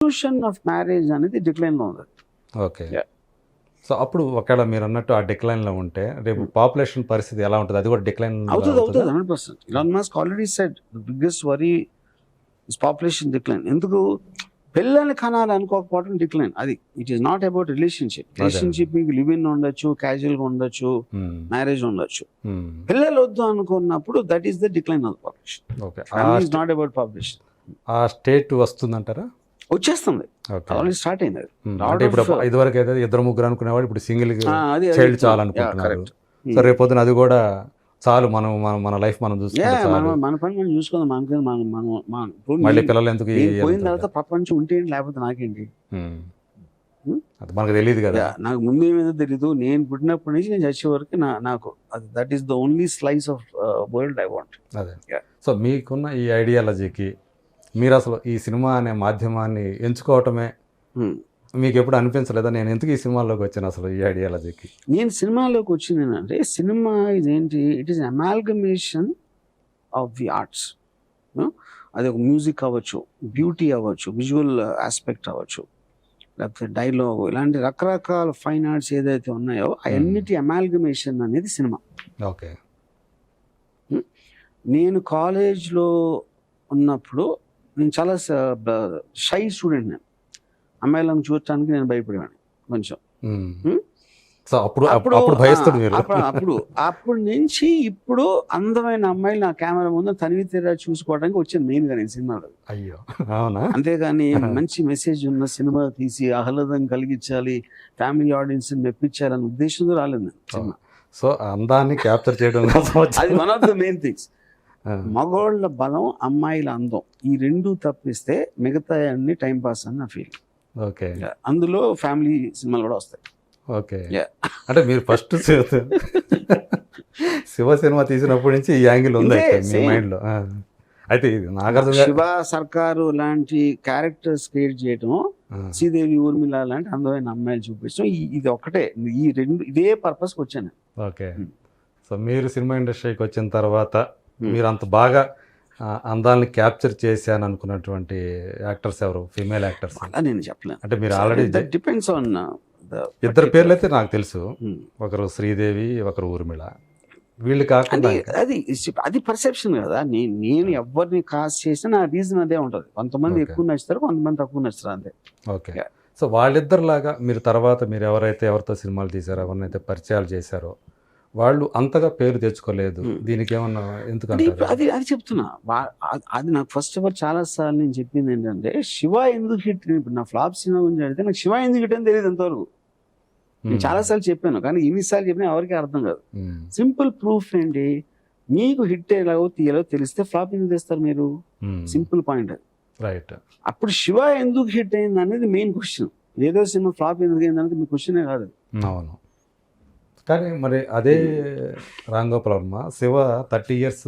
Institution of marriage అనేది డిక్లైన్లో ఉంది. Okay. So అప్పుడు ఒకవేళ మీరు అన్నట్టు ఆ డిక్లైన్లో ఉంటే రేపు పాపులేషన్ పరిస్థితి ఎలా ఉంటుంది? అది కూడా డిక్లైన్ అవుతుంది 100%. Elon Musk already said the biggest worry is population decline. ఎందుకు పిల్లల్ని కనాలి అనుకోకపోవడం డిక్లైన్. అది it is not about relationship మీకు లివ్ ఇన్ ఉండొచ్చు, క్యాజువల్గా ఉండొచ్చు, మ్యారేజ్ ఉండొచ్చు. పిల్లలు వద్దు అనుకున్నప్పుడు that is the decline of population. Is not about population. ఆ స్టేట్ వస్తుందంటారా? వచ్చేస్తుంది, ఆల్రెడీ స్టార్ట్ అయింది. అంటే ఇప్పుడు ఇదివరకు అయితే ఇద్దరు ముగ్గురు అనుకునేవాడు, ఇప్పుడు సింగిల్ చైల్డ్ చాలనుకుంటున్నారు. సో రేపు పొద్దున అది కూడా చాలు, మన లైఫ్ మనం చూసుకుంటాం, మన పని మనం చూసుకుందాం. మళ్ళీ పిల్లలు ఎందుకు పోయిన తర్వాత ప్రపంచం ఉంటే లేకపోతే నాకేంటి, అది మనకు తెలియదు కదా. నాకు ముందేమేదో తెలీదు. నేను పుట్టినప్పటి నుంచి నేను చచ్చే వరకు నాకు that is the only slice of world I want. అదే. సో మీకున్న ఈ ఐడియాలజీకి మీరు అసలు ఈ సినిమా అనే మాధ్యమాన్ని ఎంచుకోవటమే మీకు ఎప్పుడు అనిపించలేదా, నేను ఎందుకు ఈ సినిమాలోకి వచ్చాను అసలు ఈ ఐడియాలజీకి? నేను సినిమాలోకి వచ్చింది ఏంటంటే, సినిమా ఇదేంటి, it is amalgamation of the arts. అది ఒక మ్యూజిక్ అవ్వచ్చు, బ్యూటీ అవ్వచ్చు, విజువల్ ఆస్పెక్ట్ అవ్వచ్చు, లేకపోతే డైలాగ్, ఇలాంటి రకరకాల ఫైన్ ఆర్ట్స్ ఏదైతే ఉన్నాయో అవన్నిటి అమాల్గమేషన్ అనేది సినిమా. ఓకే. నేను కాలేజ్లో ఉన్నప్పుడు నేను చాలా షై స్టూడెంట్. నేను అమ్మాయిలను చూడటానికి నేను భయపడేవాడిని కొంచెం. సో అప్పుడు భయస్తుడు మీరు. అప్పుడు నుంచి ఇప్పుడు అందమైన అమ్మాయిలు నా కెమెరా ముందు తనివి తీరా చూసుకోవడానికి వచ్చింది మెయిన్గా నేను సినిమాలో. అయ్యో, అవునా? అంతేగాని మంచి మెసేజ్ ఉన్న సినిమా తీసి ఆహ్లాదం కలిగించాలి, ఫ్యామిలీ ఆడియన్స్ మెప్పించాలనే ఉద్దేశంతో రాలేదు సినిమా. సో అందాన్ని క్యాప్చర్ చేయడం అది one of the main things. మగోళ్ళ బలం, అమ్మాయిల అందం, ఈ రెండు తప్పిస్తే మిగతా అన్ని టైం పాస్ అని నా ఫీల్. ఓకే. అందులో ఫ్యామిలీ సినిమాలు కూడా వస్తాయి. ఓకే. అంటే మీరు ఫస్ట్ శివ సినిమా తీసినప్పటి నుంచి ఈ యాంగిల్ ఉంది మీ మైండ్ లో. అయితే శివ సర్కారు లాంటి క్యారెక్టర్స్ క్రియేట్ చేయటం, శ్రీదేవి, ఊర్మిళ లాంటి అందమైన అమ్మాయిలు చూపించడం, ఇది ఒకటే, ఈ రెండు, ఇదే పర్పస్ వచ్చాను. ఓకే. సో మీరు సినిమా ఇండస్ట్రీకి వచ్చిన తర్వాత మీరు అంత బాగా అందాలని క్యాప్చర్ చేశాను అనుకున్నటువంటి యాక్టర్స్ ఎవరు, ఫీమేల్ యాక్టర్స్? అలా నేను చెప్పలేను. అంటే మీరు ఆల్రెడీ డిపెండ్స్ ఆన్ ఇద్దరు పేర్లు అయితే నాకు తెలుసు, ఒకరు శ్రీదేవి, ఒకరు ఊర్మిళ. వీళ్ళు కాకుండా అది పర్సెప్షన్ కదా. నేను ఎవరిని కాస్ట్ చేసినా నా రీజన్ అదే ఉంటుంది. కొంతమంది ఎక్కువ నచ్చుతారు, కొంతమంది తక్కువ నచ్చుతారు, అంతే. ఓకే. సో వాళ్ళిద్దరిలాగా మీరు తర్వాత మీరు ఎవరితో సినిమాలు తీశారో, ఎవరినైతే పరిచయాలు చేశారో, వాళ్ళు అంతగా పేరు తెచ్చుకోలేదు. దీనికి ఏమన్నా ఎందుకంటే అది చెప్తున్నా. అది నాకు ఫస్ట్ ఆఫ్ ఆల్ చాలా సార్లు నేను చెప్పింది ఏంటంటే, శివ ఎందుకు హిట్, ఇప్పుడు నా ఫ్లాప్ సినిమా గురించి అడిగితే నాకు శివ ఎందుకు హిట్ అని తెలియదు ఎంతవరకు. నేను చాలాసార్లు చెప్పాను, కానీ ఎన్నిసార్లు చెప్పినా ఎవరికి అర్థం కాదు. సింపుల్ ప్రూఫ్ ఏంటి, మీకు హిట్ ఎలాగో తీయాలో తెలిస్తే ఫ్లాప్ ఎందుకు తెస్తారు మీరు? సింపుల్ పాయింట్ అది. రైట్. అప్పుడు శివ ఎందుకు హిట్ అయింది అనేది మెయిన్ క్వశ్చన్. ఏదో సినిమా ఫ్లాప్ ఎందుకు అయింది అనేది మీ క్వశ్చనే కాదు. అవును. కానీ మరి అదే Ram Gopal Varma Shiva 30 years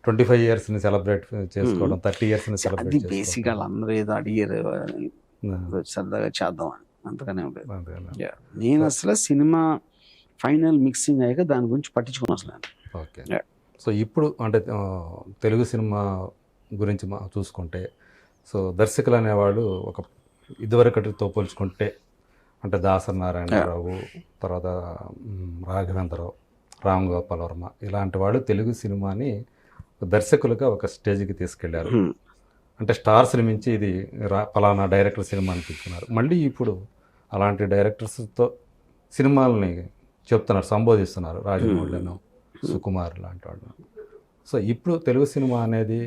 25 years celebrate చేసుకోవడం, 30 years సెలబ్రేట్ చేసుకోవడం, బేసిక్ అందరూ ఏదో అడిగారు సరదాగా చేద్దాం అని, అంతగానే ఉండేది. నేను అసలు సినిమా ఫైనల్ మిక్సింగ్ అయ్యాక దాని గురించి పట్టించుకుని అసలు. ఓకే. సో ఇప్పుడు అంటే తెలుగు సినిమా గురించి చూసుకుంటే, సో దర్శకులు అనేవాళ్ళు ఒక ఇదివరకటితో పోల్చుకుంటే, అంటే దాసరి నారాయణరావు, తర్వాత రాఘవేంద్రరావు, రామ్ గోపాల్ వర్మ ఇలాంటి వాళ్ళు తెలుగు సినిమాని దర్శకులుగా ఒక స్టేజ్కి తీసుకెళ్లారు. అంటే స్టార్స్ని మించి ఇది ఫలానా డైరెక్టర్ సినిమా అనిపించుకున్నారు. మళ్ళీ ఇప్పుడు అలాంటి డైరెక్టర్స్తో సినిమాలని చెప్తున్నారు, సంబోధిస్తున్నారు, రాజమౌళిను, సుకుమార్ లాంటి వాళ్ళు. సో ఇప్పుడు తెలుగు సినిమా అనేది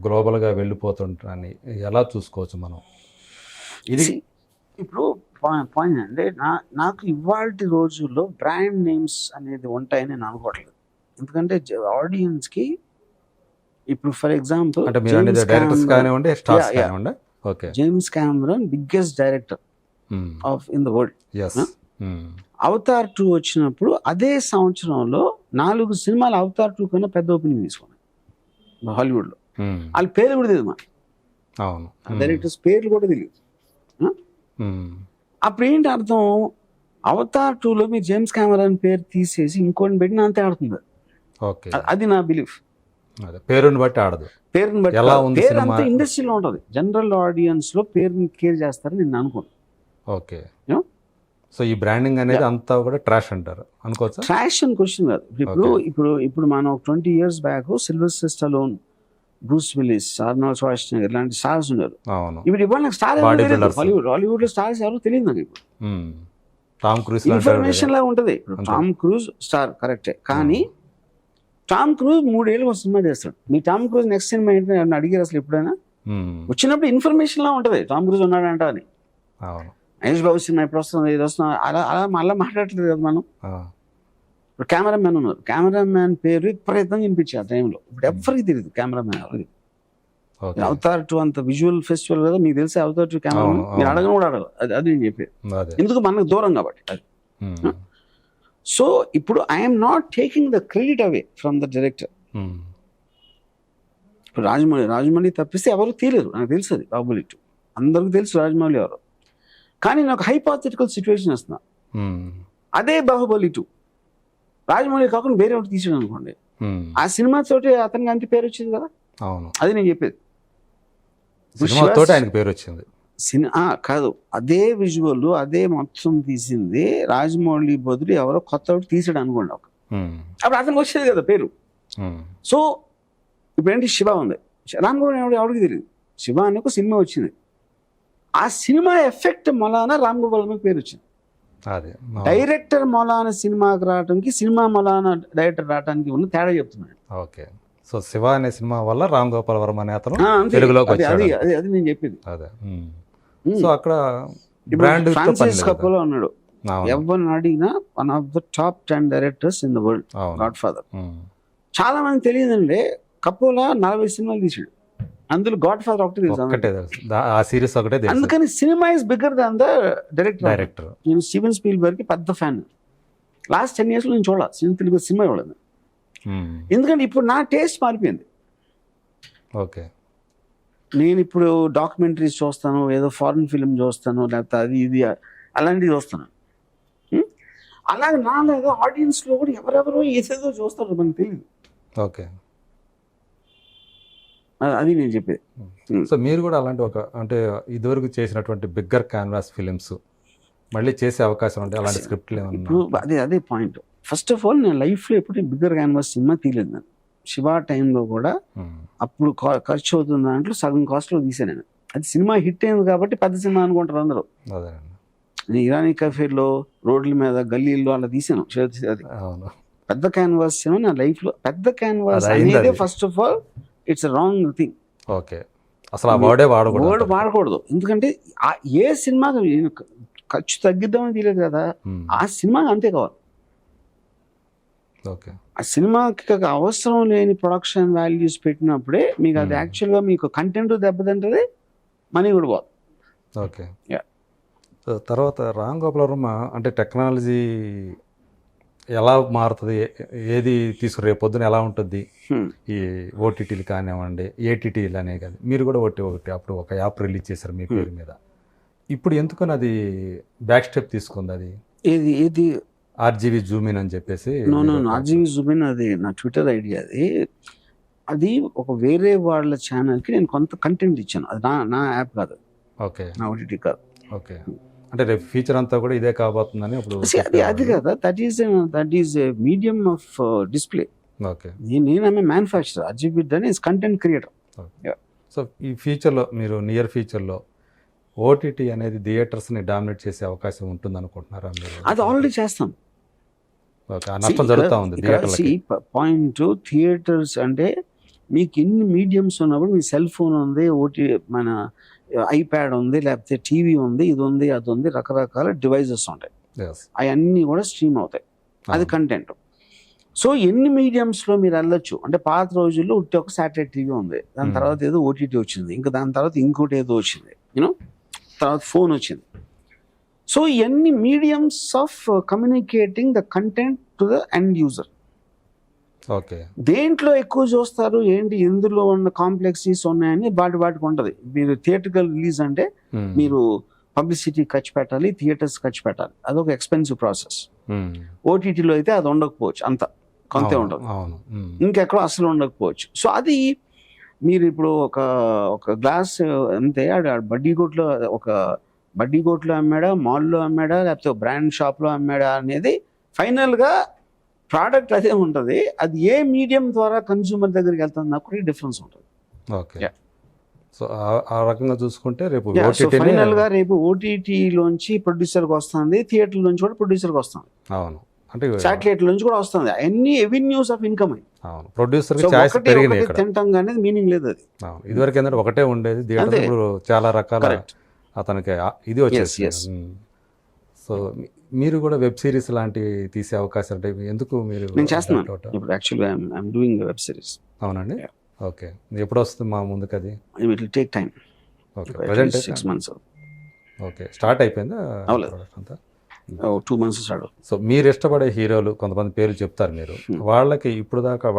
గ్లోబల్గా వెళ్ళిపోతుంటారని ఎలా చూసుకోవచ్చు మనం? ఇది ఇప్పుడు పాయింట్ అంటే, నాకు ఇవాళ రోజుల్లో బ్రాండ్ నేమ్స్ అనేది ఉంటాయని నేను అనుకోవట్లేదు. ఎందుకంటే ఆడియన్స్కి ఇప్పుడు for example James Cameron biggest director of in the world. Avatar 2 వచ్చినప్పుడు అదే సంవత్సరంలో 4 సినిమాలు అవతార్ 2 కన్నా పెద్ద ఓపెనింగ్ తీసుకున్నాయి హాలీవుడ్లో. వాళ్ళ పేర్లు కూడా తెలియదు, మన డైరెక్టర్స్ పేర్లు కూడా తెలియదు. అప్పుడు ఏంటి అర్థం, అవతార్ 2లో మీరు జేమ్స్ కెమెరాన్ పేరు తీసేసి ఇంకోటి పెట్టిన అంతే ఆడుతుంది. అది నా బిలీఫ్. అదే పేరుని బట్టి ఆడదు. పేరుని బట్టి ఎలా కాదు. ఉంది పేరు సినిమా? అంతా ఇండస్ట్రీలో ఉంటుంది. జనరల్ ఆడియన్స్ లో పేరుని కేర్ చేస్తారని నేను అనుకోను. ఓకే. You know? సో ఈ బ్రాండింగ్ అనేది అంతా కూడా ట్రాష్ అంటారు అనుకోవచ్చా? ట్రాష్ అని క్వశ్చన్ కాదు. ఇప్పుడు మనం 20 years back Sylvester Stallone, Bruce Willis, Arnold Schwarzenegger ఇలాంటి స్టార్స్ ఉన్నారు. అవును. ఇప్పుడు ఇవాళ నాకు స్టార్ Body builders. హాలీవుడ్ లో స్టార్స్ ఎవరో తెలియదు నాకు. ఇప్పుడు టామ్ క్రూజ్ ఇన్ఫర్మేషన్ లాగా ఉంటది. ఇప్పుడు టామ్ క్రూజ్ స్టార్ కరెక్టే, కానీ టామ్ క్రూజ్ 3 ఏళ్ళకి ఒక సినిమా చేస్తాడు. మీ టామ్ క్రూజ్ నెక్స్ట్ సినిమా ఏంటి అని అడిగారు అసలు ఎప్పుడైనా? వచ్చినప్పుడు ఇన్ఫర్మేషన్ లా ఉంటది టామ్ క్రూజ్ ఉన్నాడంట అని. అవును. మహేష్ బాబు సినిమా ఇప్పుడు వస్తుంది, ఇది వస్తుంది, అలా అలా మళ్ళీ మాట్లాడట్లేదు కదా మనం. ఇప్పుడు కెమెరామ్యాన్ ఉన్నారు, కెమెరామ్యాన్ పేరు విపరీతంగా వినిపించారు ఆ టైంలో. ఇప్పుడు ఎవరికి తెలియదు కెమెరామ్యాన్ ఎవరికి. ఓకే. అవతార్ 2 అంత విజువల్ ఫెస్టివల్ కదా, మీకు తెలిసే అవతార్ 2 కెమెరామ్యాన్ అవును, మీరు అవును. అడగను కూడా అడగదు. అది నేను చెప్పేది. అదే. ఎందుకు మనకు దూరం కాబట్టి అది. సో ఇప్పుడు I'm not taking the credit away from the director. ఇప్పుడు రాజమౌళి తప్పిస్తే ఎవరు తీయలేరు, నాకు తెలుసు అది. బాహుబలి 2 అందరికీ తెలుసు రాజమౌళి ఎవరు. కానీ నాకు హైపోథెటికల్ సిచ్యువేషన్ వస్తున్నా, అదే బాహుబలి 2 రాజమౌళి కాకుండా వేరే ఒకటి తీసాడు అనుకోండి, ఆ సినిమా తోటి అతనికి అంత పేరు వచ్చింది కదా. అవును. అది నేను చెప్పేది. సినిమాతో ఆయనకి పేరు వచ్చింది. కాదు, అదే విజువల్ అదే మొత్తం తీసింది రాజమౌళి బదులు ఎవరో కొత్త ఒకటి తీసాడు అనుకోండి, అప్పుడు అతనికి వచ్చేది కదా పేరు. సో ఇప్పుడు ఏంటి, శివ ఉంది, రామ్ గోపాల్ ఎవరికి తెలియదు. శివ అనే ఒక సినిమా వచ్చింది, ఆ సినిమా ఎఫెక్ట్ మొలాన రామ్ గోపాల్ వర్మకి పేరు వచ్చింది. అదే డైరెక్టర్ మొలాన సినిమాకి రావడానికి, సినిమా మొలాన డైరెక్టర్ రావడానికి ఉన్న తేడా చెప్తున్నాడు. ఓకే. సో శివ అనే సినిమా వల్ల రామ్ గోపాల్ వర్మ అనే అతను అంతే. తెలుగులోకి అది వచ్చాడు. అది అది నేను చెప్పింది. అదే. సో అక్కడ బ్రాండ్ ఫ్రాన్సిస్ కప్పోలా ఉన్నాడు, ఎవరిని అడిగినా one of the top 10 directors in the world, God father. చాలా మంది తెలియదండి, కప్పోలా 40 సినిమాలు తీసాడు, అందులో గాడ్ ఫాదర్ ఒకటే తెలుసు. ఆ సిరీస్ ఒకటే తెలుసు. అందుకని cinema is bigger than the director. నేను స్టీవెన్ స్పీల్బర్గ్ కి పెద్ద ఫ్యాన్. లాస్ట్ 10 years లో నేను చూడాలి తెలుగు సినిమా చూడలేదు, ఎందుకంటే ఇప్పుడు నా టేస్ట్ మారిపోయింది. ఓకే. నేను ఇప్పుడు డాక్యుమెంటరీస్ చూస్తాను, ఏదో ఫారిన్ ఫిల్మ్ చూస్తాను, లేకపోతే అది ఇది అలాంటివి చూస్తాను. అలాగే నాలాగా ఆడియన్స్లో కూడా ఎవరెవరో ఏదేదో చూస్తారు, మనకు తెలియదు. ఓకే. అది నేను చెప్పేది. సో మీరు కూడా అలాంటి అంటే ఇదివరకు చేసినటువంటి బిగ్గర్ క్యాన్వాస్ ఫిలిమ్స్ మళ్ళీ చేసే అవకాశం ఉంటే అలాంటి స్క్రిప్ట్లు ఏమన్నా? ఇప్పుడు అదే పాయింట్. ఫస్ట్ ఆఫ్ ఆల్ నేను లైఫ్లో ఎప్పుడు బిగ్గర్ క్యాన్వాస్ సినిమా తీయలేదు. నేను శివ టైంలో కూడా అప్పుడు ఖర్చు అవుతున్న దాంట్లో సగం కాస్ట్లో తీసాను నేను. అది సినిమా హిట్ అయింది కాబట్టి పెద్ద సినిమా అనుకుంటారు అందరూ. నేను ఇరానీ కఫేలో, రోడ్ల మీద, గల్లీల్లో అలా తీసాను. అది పెద్ద క్యాన్వాస్ సినిమా నా లైఫ్లో. పెద్ద క్యాన్వాస్ అనేది first of all it's wrong thing. Okay. అసలు ఆ వర్డ్ వాడకూడదు. ఎందుకంటే ఏ సినిమా ఖర్చు తగ్గిద్దామని తీయలేదు కదా, ఆ సినిమా అంతే కావాలి. ఓకే. ఆ సినిమాకి అవసరం లేని ప్రొడక్షన్ వాల్యూస్ పెట్టినప్పుడే మీకు అది యాక్చువల్గా మీకు కంటెంట్ దెబ్బతింటది, మనీ కూడా పోదు. ఓకే. తర్వాత రామ్ గోపాల్ వర్మ అంటే టెక్నాలజీ ఎలా మారుతుంది, ఏది తీసుకు రేపు పొద్దున ఎలా ఉంటుంది, ఈ ఓటీటీలు కానివ్వండి, ఏటీటీలు అనే కాదు, మీరు కూడా ఒకటి అప్పుడు ఒక యాప్ రిలీజ్ చేశారు మీ పేరు మీద. ఇప్పుడు ఎందుకని అది బ్యాక్ స్టెప్ తీసుకుంది? అది ఏది ఆర్జీవీ జూమిన్ అని చెప్పేసి. ఆర్జీవీ జూమిన్ అది నా ట్విట్టర్ ఐడియా. అది ఒక వేరే వాళ్ళ ఛానల్కి నేను కొంత కంటెంట్ ఇచ్చాను, అది నా యాప్ కాదు. ఓకే. నా ఓటీటీ కాదు. ఓకే. అంటే రేపు ఫీచర్ అంతా కూడా ఇదే కాబోతుందని ఇప్పుడు అది కదా, that is medium of display. Okay. నేను manufacturer, RGV is content creator. So ఈ ఫ్యూచర్లో మీరు నియర్ ఫ్యూచర్లో ఓటీటీ అనేది థియేటర్స్ని డామినేట్ చేసే అవకాశం ఉంటుంది అనుకుంటున్నారా మీరు? అది ఆల్రెడీ చేస్తాం. నష్టం జరుగుతూ ఉంది థియేటర్లకి. పాయింట్ థియేటర్స్ అంటే మీకు ఎన్ని మీడియంస్ ఉన్నప్పుడు, మీ సెల్ ఫోన్ ఉంది, మన ఐప్యాడ్ ఉంది, లేకపోతే టీవీ ఉంది, ఇది ఉంది, అది ఉంది, రకరకాల డివైజెస్ ఉంటాయి, అవన్నీ కూడా స్ట్రీమ్ అవుతాయి, అది కంటెంట్. సో ఎన్ని మీడియంస్లో మీరు వెళ్ళొచ్చు అంటే, పాత రోజుల్లో ఒక శాటిలైట్ టీవీ ఉంది, దాని తర్వాత ఏదో ఓటీటీ వచ్చింది, ఇంకా దాని తర్వాత ఇంకోటి ఏదో వచ్చింది, తర్వాత ఫోన్ వచ్చింది. సో ఎన్ని mediums of communicating the content to the end user. Okay. దేంట్లో ఎక్కువ చూస్తారు ఏంటి, ఎందులో ఉన్న కాంప్లెక్సిటీస్ ఉన్నాయని వాటికి ఉంటుంది. మీరు థియేటర్కల్ రిలీజ్ అంటే మీరు పబ్లిసిటీ ఖర్చు పెట్టాలి, థియేటర్స్ ఖర్చు పెట్టాలి, అదొక ఎక్స్పెన్సివ్ ప్రాసెస్. ఓటీటీలో అయితే అది ఉండకపోవచ్చు అంత. కొంతే అవును, ఉండదు, అవును. ఇంకెక్కడో అసలు ఉండకపోవచ్చు. సో అది మీరు ఇప్పుడు ఒక గ్లాస్ అంతే బడ్డీ కొట్లో అమ్మాడా, మాల్లో అమ్మాడా, లేకపోతే బ్రాండ్ షాప్లో అమ్మాడా అనేది ఫైనల్గా ప్రోడక్ట్ అదే ఉంటుంది. అది ఏ మీడియం ద్వారా కన్స్యూమర్ దగ్గరికి వెళ్తుంది నాకు డిఫరెన్స్ ఉంటుంది. ఓకే. Yeah. సో ఆ రకంగా చూసుకుంటే రేపు సో OTT నే- ఫైనల్ గా రేపు ఓటీటీలోంచి ప్రొడ్యూసర్కి వస్తుంది, థియేటర్ నుంచి కూడా ప్రొడ్యూసర్కి వస్తుంది, అవును, అంటే శాటిలైట్ నుంచి కూడా వస్తుంది. అన్ని ఎవెన్యూస్ ఆఫ్ ఇన్కమ్. అవును, ప్రొడ్యూసర్ సో ఛాయిస్ ఒకటి పెరిగినాయి ఇక్కడ. తింటాం అనేది మీనింగ్ లేదు అది. అవును, ఇదివరకు ఏంటంటే ఒకటే ఉండేది థియేటర్, అంతే. ఇప్పుడు చాలా రకాల Correct. అతనికి ఇది వచ్చేసి. yes. సో మీరు కూడా వెబ్ సిరీస్ లాంటివి తీసే అవకాశం అంటే ఎందుకు మీరు నేను చేస్తున్నాను adopt అవుతారు? ఇప్పుడు. యాక్చువల్గా ఐఎమ్ డూయింగ్ వెబ్ సిరీస్. అవునండి. Yeah. ఓకే, ఎప్పుడు వస్తుంది మా ముందుకు అది? It will take time. Okay, present 6 months. Okay, start అయిపోయిందా అవ్వలేదు. product అంతా? 2 months స్టార్ట్. సో మీరు ఇష్టపడే హీరోలు కొంతమంది పేర్లు చెప్తారు మీరు, వాళ్ళకి ఇప్పుడు దాకా